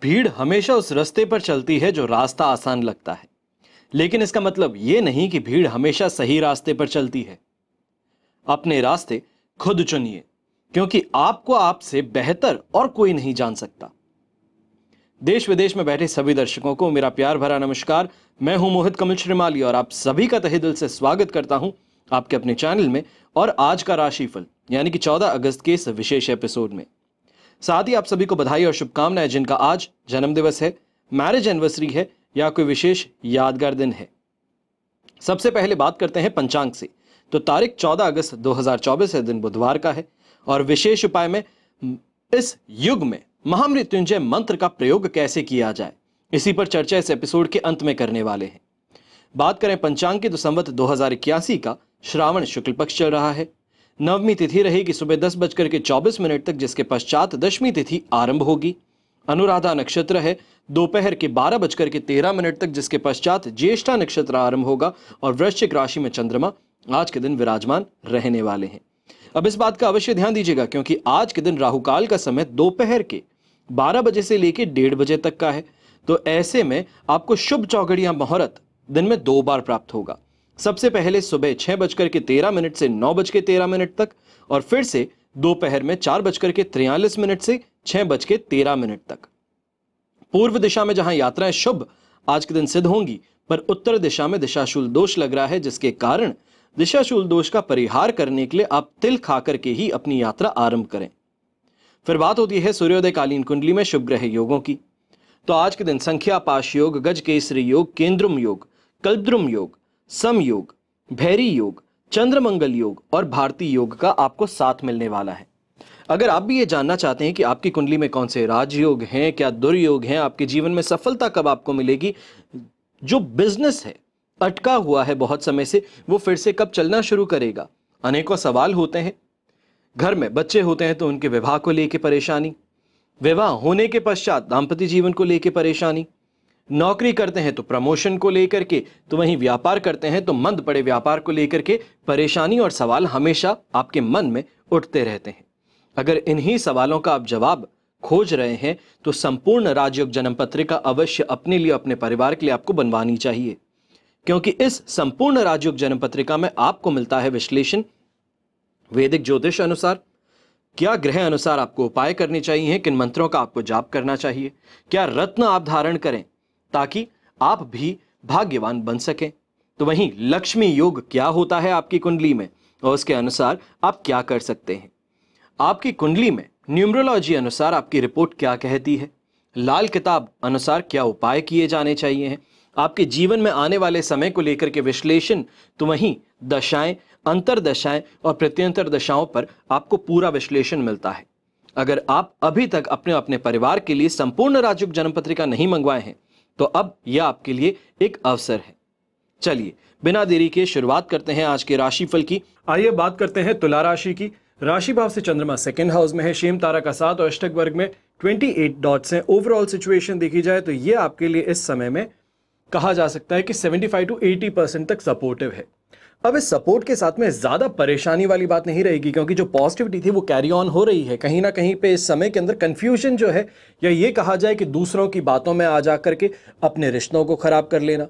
भीड़ हमेशा उस रास्ते पर चलती है जो रास्ता आसान लगता है, लेकिन इसका मतलब यह नहीं कि भीड़ हमेशा सही रास्ते पर चलती है। अपने रास्ते खुद चुनिए, क्योंकि आपको आपसे बेहतर और कोई नहीं जान सकता। देश विदेश में बैठे सभी दर्शकों को मेरा प्यार भरा नमस्कार। मैं हूं मोहित कमल श्रीमाली और आप सभी का तहे दिल से स्वागत करता हूं आपके अपने चैनल में और आज का राशिफल यानी कि 14 अगस्त के इस विशेष एपिसोड में। साथ ही आप सभी को बधाई और शुभकामनाएं जिनका आज जन्मदिवस है, मैरिज एनिवर्सरी है या कोई विशेष यादगार दिन है। सबसे पहले बात करते हैं पंचांग से। तो तारीख 14 अगस्त 2024 है, दिन बुधवार का है और विशेष उपाय में इस युग में महामृत्युंजय मंत्र का प्रयोग कैसे किया जाए, इसी पर चर्चा इस एपिसोड के अंत में करने वाले हैं। बात करें पंचांग की तो संवत 2081 का श्रावण शुक्ल पक्ष चल रहा है। नवमी तिथि रहेगी सुबह 10:24 तक, जिसके पश्चात दशमी तिथि आरंभ होगी। अनुराधा नक्षत्र है दोपहर के 12:13 तक, जिसके पश्चात ज्येष्ठा नक्षत्र आरंभ होगा और वृश्चिक राशि में चंद्रमा आज के दिन विराजमान रहने वाले हैं। अब इस बात का अवश्य ध्यान दीजिएगा, क्योंकि आज के दिन राहुकाल का समय दोपहर के 12 बजे से लेकर 1:30 बजे तक का है। तो ऐसे में आपको शुभ चौघड़िया मुहूर्त दिन में 2 बार प्राप्त होगा। सबसे पहले सुबह 6:13 से 9:13 तक और फिर से दोपहर में 4:43 से 6:13 तक। पूर्व दिशा में जहां यात्राएं शुभ आज के दिन सिद्ध होंगी, पर उत्तर दिशा में दिशाशूल दोष लग रहा है, जिसके कारण दिशाशूल दोष का परिहार करने के लिए आप तिल खाकर के ही अपनी यात्रा आरंभ करें। फिर बात होती है सूर्योदय कालीन कुंडली में शुभ ग्रह योगों की। तो आज के दिन संख्या पाश योग, गज केसरी योग, केंद्रुम योग, कल्पद्रुम योग, सम योग, भैरी योग, चंद्रमंगल योग और भारतीय योग का आपको साथ मिलने वाला है। अगर आप भी ये जानना चाहते हैं कि आपकी कुंडली में कौन से राजयोग हैं, क्या दुर्योग हैं, आपके जीवन में सफलता कब आपको मिलेगी, जो बिजनेस है अटका हुआ है बहुत समय से वो फिर से कब चलना शुरू करेगा, अनेकों सवाल होते हैं। घर में बच्चे होते हैं तो उनके विवाह को लेकर परेशानी, विवाह होने के पश्चात दाम्पत्य जीवन को लेकर परेशानी, नौकरी करते हैं तो प्रमोशन को लेकर के, तो वहीं व्यापार करते हैं तो मंद पड़े व्यापार को लेकर के परेशानी और सवाल हमेशा आपके मन में उठते रहते हैं। अगर इन्हीं सवालों का आप जवाब खोज रहे हैं तो संपूर्ण राजयोग जन्म पत्रिका अवश्य अपने लिए, अपने परिवार के लिए आपको बनवानी चाहिए, क्योंकि इस संपूर्ण राजयोग जन्म पत्रिका में आपको मिलता है विश्लेषण वैदिक ज्योतिष अनुसार, क्या ग्रह अनुसार आपको उपाय करने चाहिए, किन मंत्रों का आपको जाप करना चाहिए, क्या रत्न आप धारण करें ताकि आप भी भाग्यवान बन सकें। तो वहीं लक्ष्मी योग क्या होता है आपकी कुंडली में और उसके अनुसार आप क्या कर सकते हैं। आपकी कुंडली में न्यूमरोलॉजी अनुसार आपकी रिपोर्ट क्या कहती है, लाल किताब अनुसार क्या उपाय किए जाने चाहिए हैं, आपके जीवन में आने वाले समय को लेकर के विश्लेषण, तो वहीं दशाएं, अंतरदशाएं और प्रत्यंतर दशाओं पर आपको पूरा विश्लेषण मिलता है। अगर आप अभी तक अपने अपने परिवार के लिए संपूर्ण राजयोग जन्म पत्रिका नहीं मंगवाए हैं तो अब यह आपके लिए एक अवसर है। चलिए बिना देरी के शुरुआत करते हैं आज के राशिफल की। आइए बात करते हैं तुला राशि की। राशि भाव से चंद्रमा सेकंड हाउस में है, शेम तारा का 7 और अष्टक वर्ग में 28 डॉट्स हैं। ओवरऑल सिचुएशन देखी जाए तो यह आपके लिए इस समय में कहा जा सकता है कि 75 to 80% तक सपोर्टिव है। अब इस सपोर्ट के साथ में ज्यादा परेशानी वाली बात नहीं रहेगी, क्योंकि जो पॉजिटिविटी थी वो कैरी ऑन हो रही है। कहीं ना कहीं पे इस समय के अंदर कंफ्यूजन जो है, या ये कहा जाए कि दूसरों की बातों में आ जा करके अपने रिश्तों को खराब कर लेना,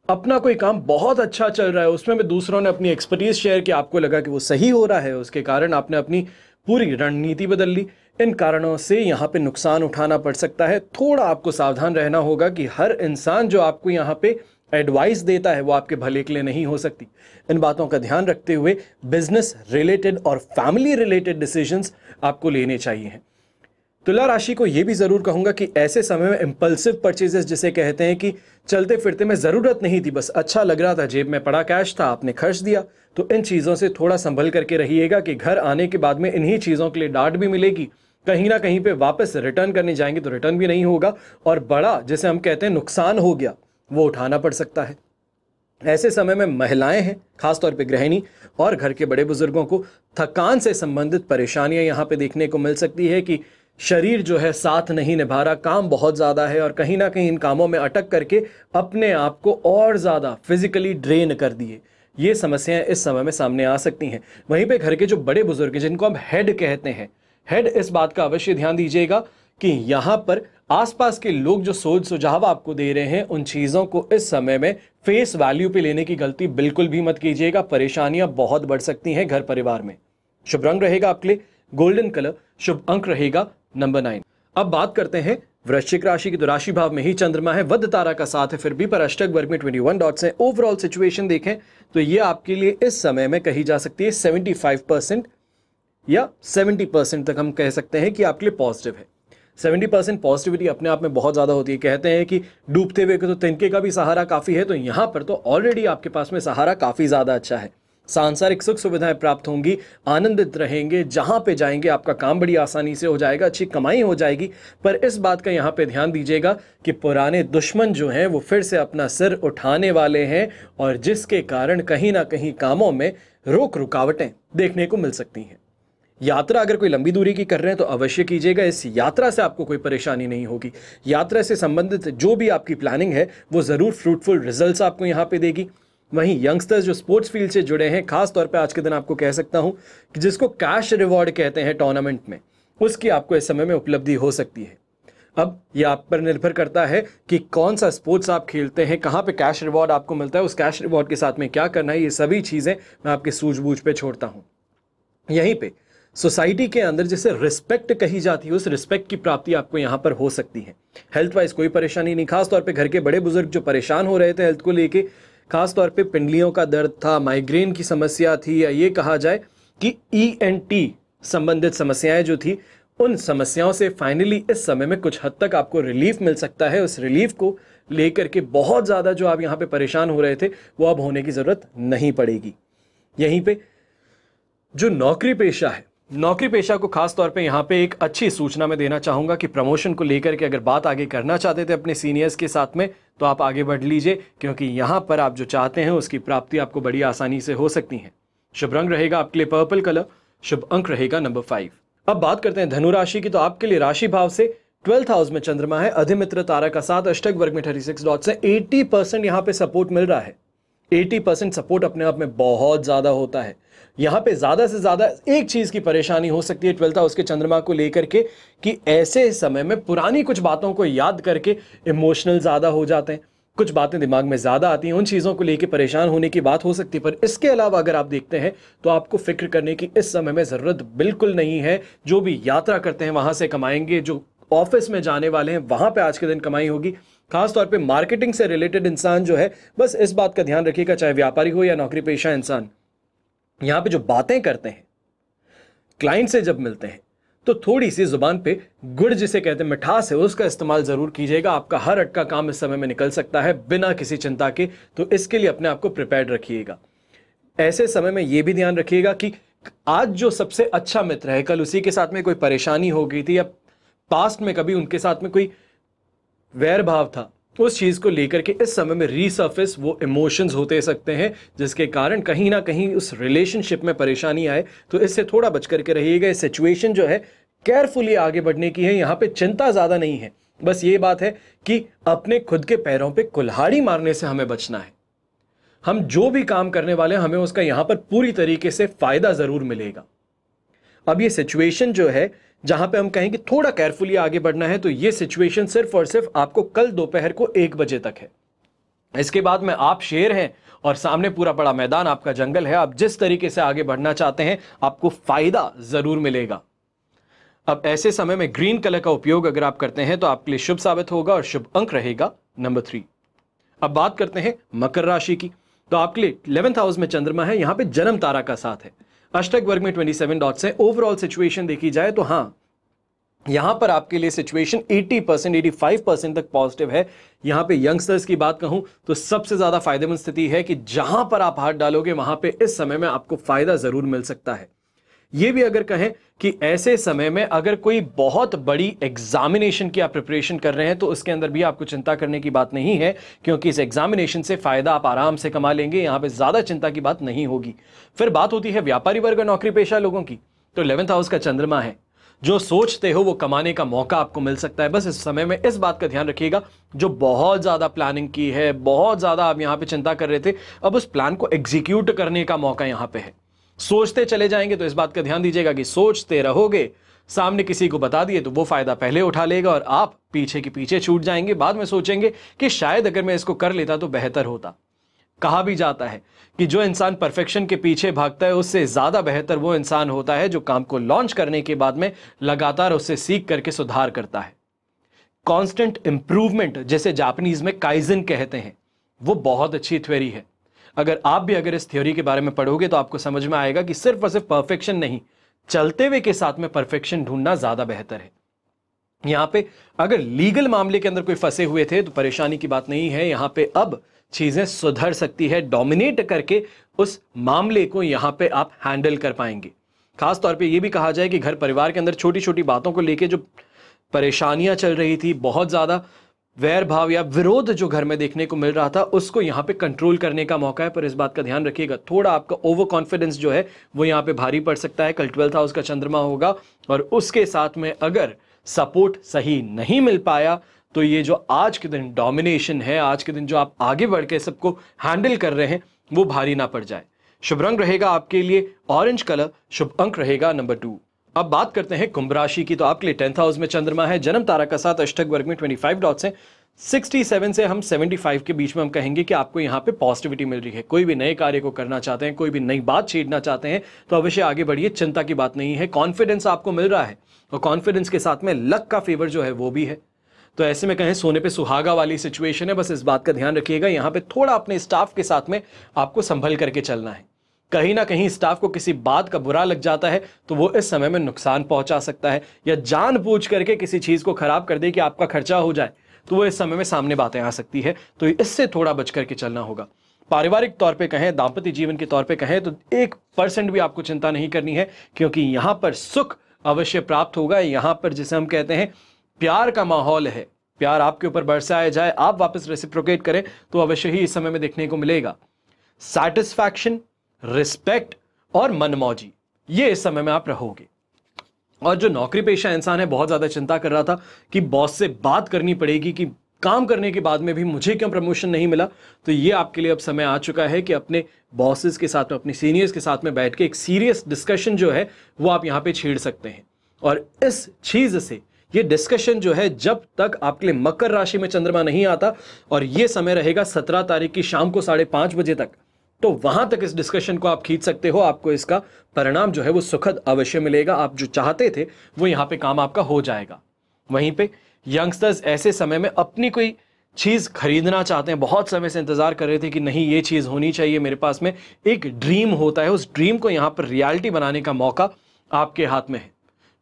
अपना कोई काम बहुत अच्छा चल रहा है उसमें में दूसरों ने अपनी एक्सपर्टीज शेयर की, आपको लगा कि वो सही हो रहा है, उसके कारण आपने अपनी पूरी रणनीति बदल ली। इन कारणों से यहाँ पे नुकसान उठाना पड़ सकता है। थोड़ा आपको सावधान रहना होगा कि हर इंसान जो आपको यहाँ पे एडवाइस देता है वो आपके भले के लिए नहीं हो सकती। इन बातों का ध्यान रखते हुए बिजनेस रिलेटेड और फैमिली रिलेटेड डिसीजंस आपको लेने चाहिए। तुला राशि को यह भी जरूर कहूंगा कि ऐसे समय में इंपल्सिव परचेजेस जिसे कहते हैं कि चलते फिरते में जरूरत नहीं थी, बस अच्छा लग रहा था, जेब में पड़ा कैश था, आपने खर्च दिया, तो इन चीजों से थोड़ा संभल करके रहिएगा कि घर आने के बाद में इन्हीं चीजों के लिए डांट भी मिलेगी। कहीं ना कहीं पे वापस रिटर्न करने जाएंगे तो रिटर्न भी नहीं होगा और बड़ा जिसे हम कहते हैं नुकसान हो गया वो उठाना पड़ सकता है। ऐसे समय में महिलाएं हैं, खासतौर पे गृहिणी और घर के बड़े बुजुर्गों को थकान से संबंधित परेशानियां यहाँ पे देखने को मिल सकती है कि शरीर जो है साथ नहीं निभा रहा, काम बहुत ज़्यादा है और कहीं ना कहीं इन कामों में अटक करके अपने आप को और ज़्यादा फिजिकली ड्रेन कर दिए। ये समस्याएं इस समय में सामने आ सकती हैं। वहीं पे घर के जो बड़े बुजुर्ग हैं जिनको हम हेड कहते हैं, हेड, इस बात का अवश्य ध्यान दीजिएगा कि यहां पर आसपास के लोग जो सोच सुझाव आपको दे रहे हैं उन चीजों को इस समय में फेस वैल्यू पे लेने की गलती बिल्कुल भी मत कीजिएगा। परेशानियां बहुत बढ़ सकती हैं घर परिवार में। शुभ रंग रहेगा आपके लिए गोल्डन कलर, शुभ अंक रहेगा नंबर 9। अब बात करते हैं वृश्चिक राशि की। तो राशि भाव में ही चंद्रमा है, वध तारा का साथ है, फिर भी पर अष्टक वर्ग में 21 डॉट्स है। ओवरऑल सिचुएशन देखें तो ये आपके लिए इस समय में कही जा सकती है 75% या 70% तक हम कह सकते हैं कि आपके लिए पॉजिटिव है। 70% पॉजिटिविटी अपने आप में बहुत ज्यादा होती है। कहते हैं कि डूबते हुए को तो तिनके का भी सहारा काफी है, तो यहां पर तो ऑलरेडी आपके पास में सहारा काफी ज्यादा अच्छा है। सांसारिक सुख सुविधाएं प्राप्त होंगी, आनंदित रहेंगे, जहां पे जाएंगे आपका काम बड़ी आसानी से हो जाएगा, अच्छी कमाई हो जाएगी। पर इस बात का यहां पे ध्यान दीजिएगा कि पुराने दुश्मन जो हैं वो फिर से अपना सिर उठाने वाले हैं और जिसके कारण कहीं ना कहीं कामों में रोक रुकावटें देखने को मिल सकती हैं। यात्रा अगर कोई लंबी दूरी की कर रहे हैं तो अवश्य कीजिएगा, इस यात्रा से आपको कोई परेशानी नहीं होगी। यात्रा से संबंधित जो भी आपकी प्लानिंग है वो जरूर फ्रूटफुल रिजल्ट्स आपको यहां पे देगी। वहीं यंगस्टर्स जो स्पोर्ट्स फील्ड से जुड़े हैं, खास तौर पे आज के दिन आपको कह सकता हूं कि जिसको कैश रिवॉर्ड कहते हैं टूर्नामेंट में, उसकी आपको इस समय में उपलब्धि हो सकती है। अब यह आप पर निर्भर करता है कि कौन सा स्पोर्ट्स आप खेलते हैं, कहां पे कैश रिवॉर्ड आपको मिलता है, उस कैश रिवॉर्ड के साथ में क्या करना है, ये सभी चीजें मैं आपके सूझबूझ पे छोड़ता हूं। यहीं पे सोसाइटी के अंदर जिसे रिस्पेक्ट कही जाती है, उस रिस्पेक्ट की प्राप्ति आपको यहां पर हो सकती है। हेल्थ वाइज कोई परेशानी नहीं, खास तौर पे घर के बड़े बुजुर्ग जो परेशान हो रहे थे हेल्थ को लेके, खास तौर पे पिंडलियों का दर्द था, माइग्रेन की समस्या थी, या ये कहा जाए कि ENT संबंधित समस्याएं जो थी, उन समस्याओं से फाइनली इस समय में कुछ हद तक आपको रिलीफ मिल सकता है। उस रिलीफ को लेकर के बहुत ज्यादा जो आप यहां पे परेशान हो रहे थे वो अब होने की जरूरत नहीं पड़ेगी। यहीं पे जो नौकरी पेशा है, नौकरी पेशा को खास तौर पे यहाँ पे एक अच्छी सूचना मैं देना चाहूंगा कि प्रमोशन को लेकर के अगर बात आगे करना चाहते थे अपने सीनियर्स के साथ में तो आप आगे बढ़ लीजिए, क्योंकि यहाँ पर आप जो चाहते हैं उसकी प्राप्ति आपको बड़ी आसानी से हो सकती है। शुभ रंग रहेगा आपके लिए पर्पल कलर, शुभ अंक रहेगा नंबर 5। अब बात करते हैं धनु राशि की। तो आपके लिए राशि भाव से 12th हाउस में चंद्रमा है, अधिमित्र तारा का साथ, अष्टक वर्ग में 36 डॉट्स है। 80% यहाँ पे सपोर्ट मिल रहा है। 80% सपोर्ट अपने आप में बहुत ज्यादा होता है। यहां पे ज्यादा से ज्यादा एक चीज की परेशानी हो सकती है 12th हाउस के चंद्रमा को लेकर के कि ऐसे समय में पुरानी कुछ बातों को याद करके इमोशनल ज्यादा हो जाते हैं, कुछ बातें दिमाग में ज्यादा आती हैं, उन चीजों को लेकर परेशान होने की बात हो सकती है। पर इसके अलावा अगर आप देखते हैं तो आपको फिक्र करने की इस समय में जरूरत बिल्कुल नहीं है। जो भी यात्रा करते हैं वहां से कमाएंगे, जो ऑफिस में जाने वाले हैं वहां पे आज के दिन कमाई होगी। खास तौर पे मार्केटिंग से रिलेटेड इंसान जो है, बस इस बात का ध्यान रखिएगा, चाहे व्यापारी हो या नौकरी पेशा इंसान, यहां पे जो बातें करते हैं क्लाइंट से जब मिलते हैं तो थोड़ी सी जुबान पे गुड़ जिसे कहते हैं, मिठास है, उसका इस्तेमाल जरूर कीजिएगा। आपका हर अटका काम इस समय में निकल सकता है बिना किसी चिंता के, तो इसके लिए अपने आप को प्रिपेयर्ड रखिएगा। ऐसे समय में यह भी ध्यान रखिएगा कि आज जो सबसे अच्छा मित्र है, कल उसी के साथ में कोई परेशानी हो गई थी या पास्ट में कभी उनके साथ में कोई वैर भाव था, तो उस चीज को लेकर के इस समय में रीसर्फेस वो इमोशंस होते सकते हैं, जिसके कारण कहीं ना कहीं उस रिलेशनशिप में परेशानी आए। तो इससे थोड़ा बच करके रहिएगा। इस सिचुएशन जो है केयरफुली आगे बढ़ने की है, यहां पे चिंता ज्यादा नहीं है। बस ये बात है कि अपने खुद के पैरों पे कुल्हाड़ी मारने से हमें बचना है। हम जो भी काम करने वाले हैं हमें उसका यहां पर पूरी तरीके से फायदा जरूर मिलेगा। अब ये सिचुएशन जो है जहां पे हम कहें कि थोड़ा केयरफुली आगे बढ़ना है, तो ये सिचुएशन सिर्फ और सिर्फ आपको कल दोपहर को 1 बजे तक है। इसके बाद में आप शेर हैं और सामने पूरा बड़ा मैदान आपका जंगल है। आप जिस तरीके से आगे बढ़ना चाहते हैं आपको फायदा जरूर मिलेगा। अब ऐसे समय में ग्रीन कलर का उपयोग अगर आप करते हैं तो आपके लिए शुभ साबित होगा और शुभ अंक रहेगा नंबर 3। अब बात करते हैं मकर राशि की। तो आपके लिए 11th हाउस में चंद्रमा है, यहां पे जन्म तारा का साथ है, अष्टक वर्ग में 27 डॉट्स है। ओवरऑल सिचुएशन देखी जाए तो हां, यहां पर आपके लिए सिचुएशन 80% 85% तक पॉजिटिव है। यहां पे यंगस्टर्स की बात कहूं तो सबसे ज्यादा फायदेमंद स्थिति है कि जहां पर आप हाथ डालोगे वहां पे इस समय में आपको फायदा जरूर मिल सकता है। यह भी अगर कहें कि ऐसे समय में अगर कोई बहुत बड़ी एग्जामिनेशन की आप प्रिपरेशन कर रहे हैं तो उसके अंदर भी आपको चिंता करने की बात नहीं है, क्योंकि इस एग्जामिनेशन से फायदा आप आराम से कमा लेंगे। यहां पे ज्यादा चिंता की बात नहीं होगी। फिर बात होती है व्यापारी वर्ग और नौकरी पेशा लोगों की। तो 11th हाउस का चंद्रमा है, जो सोचते हो वो कमाने का मौका आपको मिल सकता है। बस इस समय में इस बात का ध्यान रखिएगा, जो बहुत ज्यादा प्लानिंग की है, बहुत ज्यादा आप यहां पे चिंता कर रहे थे, अब उस प्लान को एग्जीक्यूट करने का मौका यहां पे है। सोचते चले जाएंगे तो इस बात का ध्यान दीजिएगा कि सोचते रहोगे सामने किसी को बता दिए तो वो फायदा पहले उठा लेगा और आप पीछे के पीछे छूट जाएंगे। बाद में सोचेंगे कि शायद अगर मैं इसको कर लेता तो बेहतर होता। कहा भी जाता है कि जो इंसान परफेक्शन के पीछे भागता है उससे ज्यादा बेहतर वो इंसान होता है जो काम को लॉन्च करने के बाद में लगातार उससे सीख करके सुधार करता है। कांस्टेंट इंप्रूवमेंट, जैसे जापानीज में काइजन कहते हैं, वो बहुत अच्छी थ्योरी है। अगर इस थ्योरी के बारे में पढ़ोगे तो आपको समझ में आएगा कि सिर्फ और सिर्फ परफेक्शन नहीं, चलते हुए के साथ में परफेक्शन ढूंढना ज्यादा बेहतर है। यहां पे अगर लीगल मामले के अंदर कोई फंसे हुए थे तो परेशानी की बात नहीं है। यहां पे अब चीजें सुधर सकती है, डोमिनेट करके उस मामले को यहां पे आप हैंडल कर पाएंगे। खास तौर पे ये भी कहा जाए कि घर परिवार के अंदर छोटी छोटी बातों को लेके जो परेशानियां चल रही थी, बहुत ज्यादा वैर भाव या विरोध जो घर में देखने को मिल रहा था, उसको यहां पे कंट्रोल करने का मौका है। पर इस बात का ध्यान रखिएगा, थोड़ा आपका ओवर कॉन्फिडेंस जो है वो यहां पे भारी पड़ सकता है। कल 12th हाउस का चंद्रमा होगा और उसके साथ में अगर सपोर्ट सही नहीं मिल पाया तो ये जो आज के दिन डोमिनेशन है, आज के दिन जो आप आगे बढ़ के सबको हैंडल कर रहे हैं, वो भारी ना पड़ जाए। शुभ रंग रहेगा आपके लिए ऑरेंज कलर, शुभ अंक रहेगा नंबर 2। अब बात करते हैं कुंभ राशि की। तो आपके लिए 10th हाउस में चंद्रमा है, जन्म तारा का साथ अष्टक वर्ग में 25 डॉट्स हैं। 67 से हम 75 के बीच में हम कहेंगे कि आपको यहाँ पे पॉजिटिविटी मिल रही है। कोई भी नए कार्य को करना चाहते हैं, कोई भी नई बात छेड़ना चाहते हैं तो अवश्य आगे बढ़िए, चिंता की बात नहीं है। कॉन्फिडेंस आपको मिल रहा है और कॉन्फिडेंस के साथ में लक का फेवर जो है वो भी है। तो ऐसे में कहें सोने पे सुहागा वाली सिचुएशन है। बस इस बात का ध्यान रखिएगा, यहाँ पे थोड़ा अपने स्टाफ के साथ में आपको संभल करके चलना है। कहीं ना कहीं स्टाफ को किसी बात का बुरा लग जाता है तो वो इस समय में नुकसान पहुंचा सकता है, या जानबूझ करके किसी चीज को खराब कर दे कि आपका खर्चा हो जाए, तो वो इस समय में सामने बातें आ सकती है। तो इससे थोड़ा बच करके चलना होगा। पारिवारिक तौर पे कहें, दाम्पत्य जीवन के तौर पे कहें तो 1% भी आपको चिंता नहीं करनी है, क्योंकि यहां पर सुख अवश्य प्राप्त होगा। यहां पर जिसे हम कहते हैं प्यार का माहौल है, प्यार आपके ऊपर बरसाया जाए, आप वापस रेसिप्रोकेट करें तो अवश्य ही इस समय में देखने को मिलेगा। सैटिस्फैक्शन, रिस्पेक्ट और मनमौजी, ये इस समय में आप रहोगे। और जो नौकरी पेशा इंसान है, बहुत ज्यादा चिंता कर रहा था कि बॉस से बात करनी पड़ेगी कि काम करने के बाद में भी मुझे क्यों प्रमोशन नहीं मिला, तो ये आपके लिए अब समय आ चुका है कि अपने बॉसेस के साथ में, अपने सीनियर्स के साथ में बैठ के एक सीरियस डिस्कशन जो है वो आप यहां पे छेड़ सकते हैं। और इस चीज से ये डिस्कशन जो है, जब तक आपके लिए मकर राशि में चंद्रमा नहीं आता, और ये समय रहेगा 17 तारीख की शाम को 5:30 बजे तक, तो वहां तक इस डिस्कशन को आप खींच सकते हो। आपको इसका परिणाम जो है वो सुखद अवश्य मिलेगा। आप जो चाहते थे वो यहां पे काम आपका हो जाएगा। वहीं पे यंगस्टर्स ऐसे समय में अपनी कोई चीज खरीदना चाहते हैं, बहुत समय से इंतजार कर रहे थे कि नहीं ये चीज होनी चाहिए मेरे पास में, एक ड्रीम होता है, उस ड्रीम को यहां पर रियलिटी बनाने का मौका आपके हाथ में है।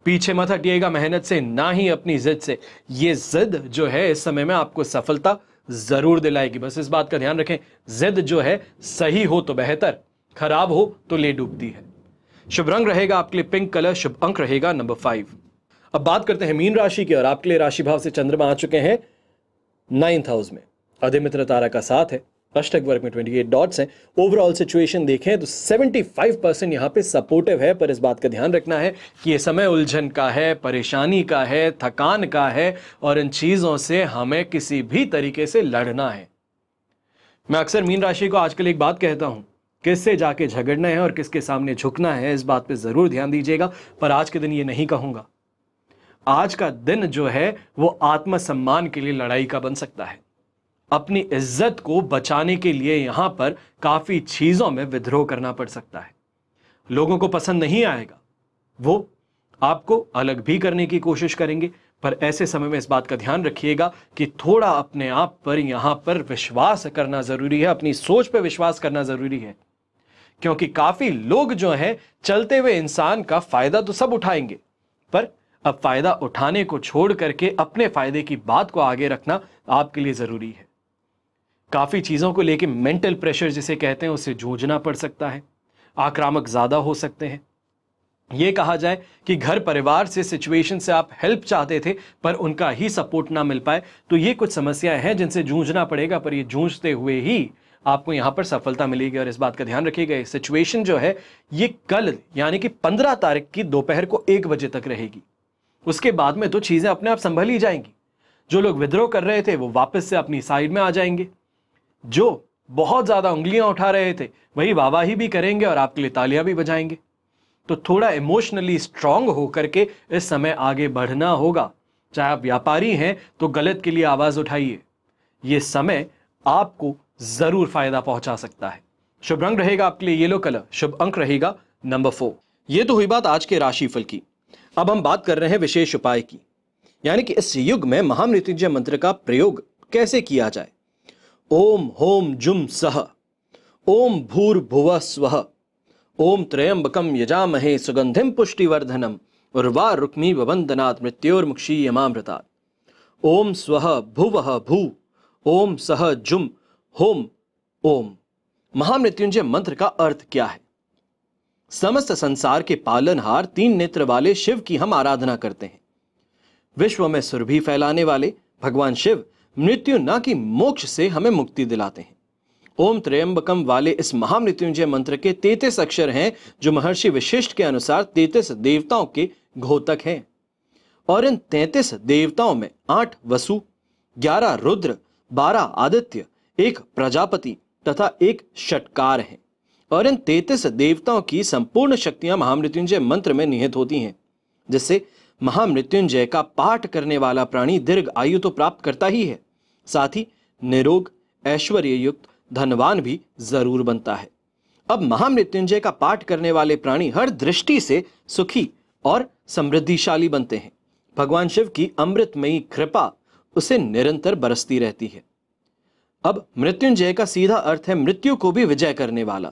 पीछे मत हटिएगा मेहनत से, ना ही अपनी जिद से। ये जिद जो है इस समय में आपको सफलता जरूर दिलाएगी। बस इस बात का ध्यान रखें, जिद जो है सही हो तो बेहतर, खराब हो तो ले डूबती है। शुभ रंग रहेगा आपके लिए पिंक कलर, शुभ अंक रहेगा नंबर 5। अब बात करते हैं मीन राशि की, और आपके लिए राशि भाव से चंद्रमा आ चुके हैं 9th हाउस में। अधिमित्र तारा का साथ है, अष्टक वर्ग में 28 डॉट्स हैं। ओवरऑल सिचुएशन देखें तो 75% यहां पे सपोर्टिव है, पर इस बात का ध्यान रखना है कि ये समय उलझन का है, परेशानी का है, थकान का है, और इन चीजों से हमें किसी भी तरीके से लड़ना है। मैं अक्सर मीन राशि को आजकल एक बात कहता हूं, किससे जाके झगड़ना है और किसके सामने झुकना है, इस बात पे जरूर ध्यान दीजिएगा। पर आज के दिन ये नहीं कहूंगा। आज का दिन जो है वो आत्मसम्मान के लिए लड़ाई का बन सकता है। अपनी इज्जत को बचाने के लिए यहां पर काफी चीजों में विद्रोह करना पड़ सकता है। लोगों को पसंद नहीं आएगा, वो आपको अलग भी करने की कोशिश करेंगे, पर ऐसे समय में इस बात का ध्यान रखिएगा कि थोड़ा अपने आप पर यहां पर विश्वास करना जरूरी है, अपनी सोच पर विश्वास करना जरूरी है। क्योंकि काफी लोग जो हैं चलते हुए इंसान का फायदा तो सब उठाएंगे, पर अब फायदा उठाने को छोड़ करके अपने फायदे की बात को आगे रखना आपके लिए जरूरी है। काफी चीजों को लेके मेंटल प्रेशर जिसे कहते हैं उससे जूझना पड़ सकता है, आक्रामक ज्यादा हो सकते हैं। यह कहा जाए कि घर परिवार से सिचुएशन से आप हेल्प चाहते थे पर उनका ही सपोर्ट ना मिल पाए, तो ये कुछ समस्याएं हैं जिनसे जूझना पड़ेगा, पर ये जूझते हुए ही आपको यहां पर सफलता मिलेगी। और इस बात का ध्यान रखिएगा, सिचुएशन जो है ये कल यानी कि 15 तारीख की दोपहर को 1 बजे तक रहेगी। उसके बाद में तो चीजें अपने आप संभल ही जाएंगी। जो लोग विद्रोह कर रहे थे वो वापस से अपनी साइड में आ जाएंगे, जो बहुत ज्यादा उंगलियां उठा रहे थे वही वाहवाही भी करेंगे और आपके लिए तालियां भी बजाएंगे। तो थोड़ा इमोशनली स्ट्रांग होकर के इस समय आगे बढ़ना होगा। चाहे आप व्यापारी हैं तो गलत के लिए आवाज उठाइए, यह समय आपको जरूर फायदा पहुंचा सकता है। शुभ रंग रहेगा आपके लिए येलो कलर, शुभ अंक रहेगा नंबर 4। यह तो हुई बात आज के राशिफल की। अब हम बात कर रहे हैं विशेष उपाय की, यानी कि इस युग में महामृत्युंजय मंत्र का प्रयोग कैसे किया जाए। ओम होम जुम सह, ओम भूर्भुवः स्वः, ओम त्र्यंबकम यजामहे सुगंधिम पुष्टिवर्धनम उर्वारुक्मिव वंदनात् मृत्योर्मुक्षीयमामृतात्। ओम स्वः भुवः भू, ओम सह जुम होम ओम। महामृत्युंजय मंत्र का अर्थ क्या है? समस्त संसार के पालनहार 3 नेत्र वाले शिव की हम आराधना करते हैं। विश्व में सुरभि फैलाने वाले भगवान शिव मृत्यु न कि मोक्ष से हमें मुक्ति दिलाते हैं। ओम त्र्यंबकम वाले इस महामृत्युंजय मंत्र के 33 अक्षर हैं, जो महर्षि वशिष्ठ के अनुसार 33 देवताओं के घोतक हैं। और इन 33 देवताओं में 8 वसु, 11 रुद्र, 12 आदित्य, 1 प्रजापति तथा 1 षटकार हैं। और इन 33 देवताओं की संपूर्ण शक्तियां महामृत्युंजय मंत्र में निहित होती हैं, जिससे महामृत्युंजय का पाठ करने वाला प्राणी दीर्घ आयु तो प्राप्त करता ही है, साथ ही निरोग, ऐश्वर्य युक्त, धनवान भी जरूर बनता है। अब महामृत्युंजय का पाठ करने वाले प्राणी हर दृष्टि से सुखी और समृद्धिशाली बनते हैं। भगवान शिव की अमृतमयी कृपा उसे निरंतर बरसती रहती है। अब मृत्युंजय का सीधा अर्थ है मृत्यु को भी विजय करने वाला,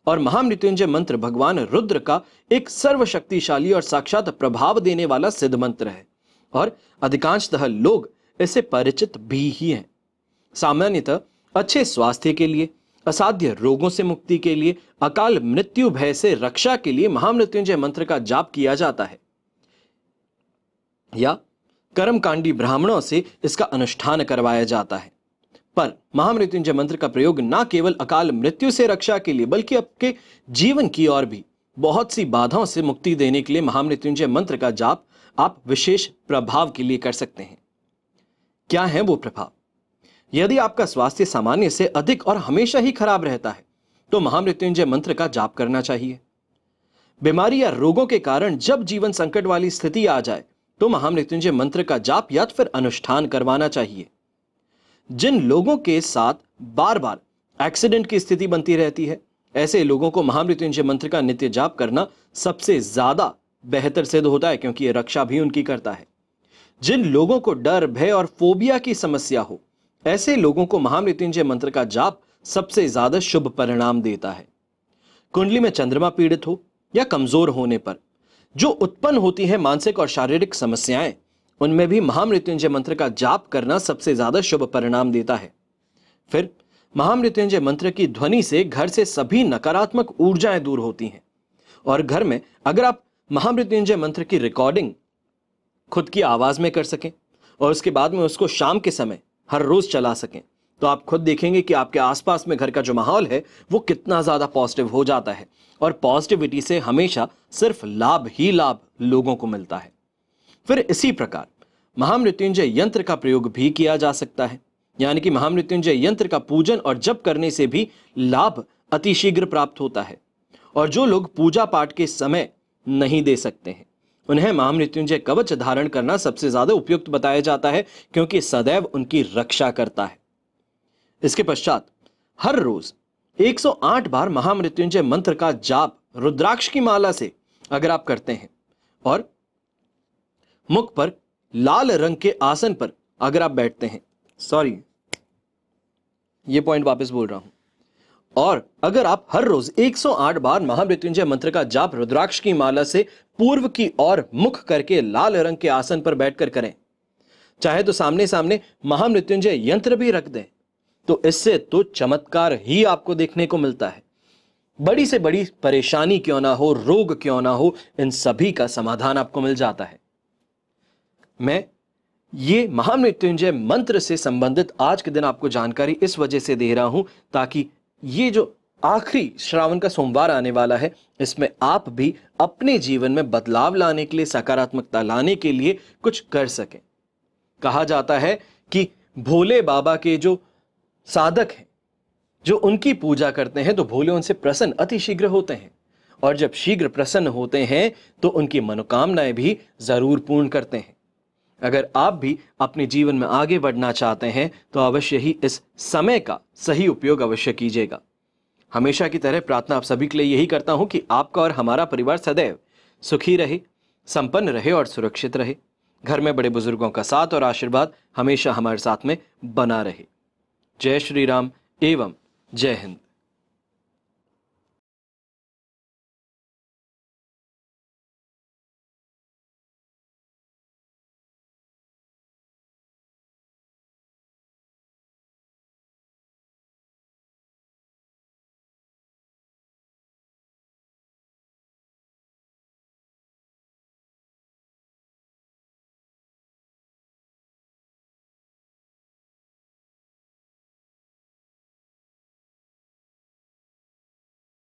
और महामृत्युंजय मंत्र भगवान रुद्र का एक सर्वशक्तिशाली और साक्षात प्रभाव देने वाला सिद्ध मंत्र है, और अधिकांशतः लोग इससे परिचित भी ही हैं। सामान्यतः अच्छे स्वास्थ्य के लिए, असाध्य रोगों से मुक्ति के लिए, अकाल मृत्यु भय से रक्षा के लिए महामृत्युंजय मंत्र का जाप किया जाता है, या कर्मकांडी ब्राह्मणों से इसका अनुष्ठान करवाया जाता है। पर महामृत्युंजय मंत्र का प्रयोग न केवल अकाल मृत्यु से रक्षा के लिए, बल्कि आपके जीवन की और भी बहुत सी बाधाओं से मुक्ति देने के लिए महामृत्युंजय मंत्र का जाप आप विशेष प्रभाव के लिए कर सकते हैं। क्या है वो प्रभाव? यदि आपका स्वास्थ्य सामान्य से अधिक और हमेशा ही खराब रहता है, तो महामृत्युंजय मंत्र का जाप करना चाहिए। बीमारी या रोगों के कारण जब जीवन संकट वाली स्थिति आ जाए, तो महामृत्युंजय मंत्र का जाप या फिर अनुष्ठान करवाना चाहिए। जिन लोगों के साथ बार बार एक्सीडेंट की स्थिति बनती रहती है, ऐसे लोगों को महामृत्युंजय मंत्र का नित्य जाप करना सबसे ज्यादा बेहतर सिद्ध होता है, क्योंकि यह रक्षा भी उनकी करता है। जिन लोगों को डर, भय और फोबिया की समस्या हो, ऐसे लोगों को महामृत्युंजय मंत्र का जाप सबसे ज्यादा शुभ परिणाम देता है। कुंडली में चंद्रमा पीड़ित हो या कमजोर होने पर जो उत्पन्न होती है मानसिक और शारीरिक समस्याएं, उनमें भी महामृत्युंजय मंत्र का जाप करना सबसे ज्यादा शुभ परिणाम देता है। फिर महामृत्युंजय मंत्र की ध्वनि से घर से सभी नकारात्मक ऊर्जाएं दूर होती हैं, और घर में अगर आप महामृत्युंजय मंत्र की रिकॉर्डिंग खुद की आवाज में कर सकें और उसके बाद में उसको शाम के समय हर रोज चला सकें, तो आप खुद देखेंगे कि आपके आसपास में घर का जो माहौल है वो कितना ज्यादा पॉजिटिव हो जाता है, और पॉजिटिविटी से हमेशा सिर्फ लाभ ही लाभ लोगों को मिलता है। फिर इसी प्रकार महामृत्युंजय यंत्र का प्रयोग भी किया जा सकता है, यानी कि महामृत्युंजय यंत्र का पूजन और जप करने से भी लाभ अतिशीघ्र प्राप्त होता है। और जो लोग पूजा पाठ के समय नहीं दे सकते हैं, उन्हें महामृत्युंजय कवच धारण करना सबसे ज्यादा उपयुक्त बताया जाता है, क्योंकि सदैव उनकी रक्षा करता है। इसके पश्चात हर रोज 108 बार महामृत्युंजय मंत्र का जाप रुद्राक्ष की माला से अगर आप करते हैं, और मुख पर लाल रंग के आसन पर अगर आप बैठते हैं, सॉरी ये पॉइंट वापस बोल रहा हूं, और अगर आप हर रोज 108 बार महामृत्युंजय मंत्र का जाप रुद्राक्ष की माला से पूर्व की ओर मुख करके लाल रंग के आसन पर बैठकर करें, चाहे तो सामने सामने महामृत्युंजय यंत्र भी रख दें, तो इससे तो चमत्कार ही आपको देखने को मिलता है। बड़ी से बड़ी परेशानी क्यों ना हो, रोग क्यों ना हो, इन सभी का समाधान आपको मिल जाता है। मैं ये महामृत्युंजय मंत्र से संबंधित आज के दिन आपको जानकारी इस वजह से दे रहा हूं, ताकि ये जो आखिरी श्रावण का सोमवार आने वाला है, इसमें आप भी अपने जीवन में बदलाव लाने के लिए, सकारात्मकता लाने के लिए कुछ कर सकें। कहा जाता है कि भोले बाबा के जो साधक हैं, जो उनकी पूजा करते हैं, तो भोले उनसे प्रसन्न अतिशीघ्र होते हैं। और जब शीघ्र प्रसन्न होते हैं तो उनकी मनोकामनाएं भी जरूर पूर्ण करते हैं। अगर आप भी अपने जीवन में आगे बढ़ना चाहते हैं तो अवश्य ही इस समय का सही उपयोग अवश्य कीजिएगा। हमेशा की तरह प्रार्थना आप सभी के लिए यही करता हूं कि आपका और हमारा परिवार सदैव सुखी रहे, संपन्न रहे और सुरक्षित रहे। घर में बड़े बुजुर्गों का साथ और आशीर्वाद हमेशा हमारे साथ में बना रहे। जय श्री राम एवं जय हिंद।